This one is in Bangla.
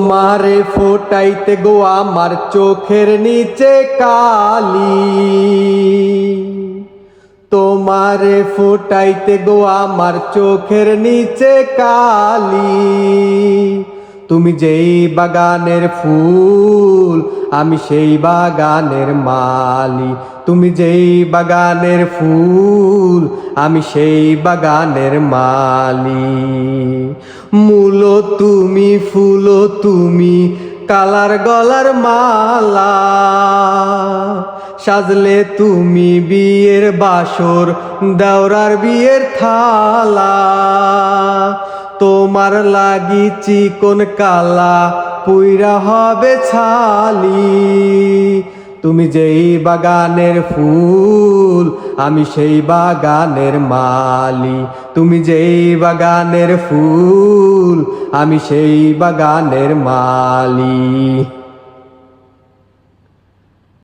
তোমারে ফোটাইতে গো আমার চোখের নিচে কালি, তোমারে ফোটাইতে গো আমার চোখের নিচে কালি। তুমি যেই বাগানের ফুল আমি সেই বাগানের মালি, তুমি যেই বাগানের ফুল আমি সেই বাগানের মালি। মূল তুমি ফুল তুমি কালার গলার মালা, সাজলে তুমি বিয়ের বাসর দাওরার বিয়ের থালা। তোমার লাগি চিকন কালা পুইরা হবে ছালি, তুমি যেই বাগানের ফুল আমি সেই বাগানের মালি, তুমি যেই বাগানের ফুল আমি সেই বাগানের মালি।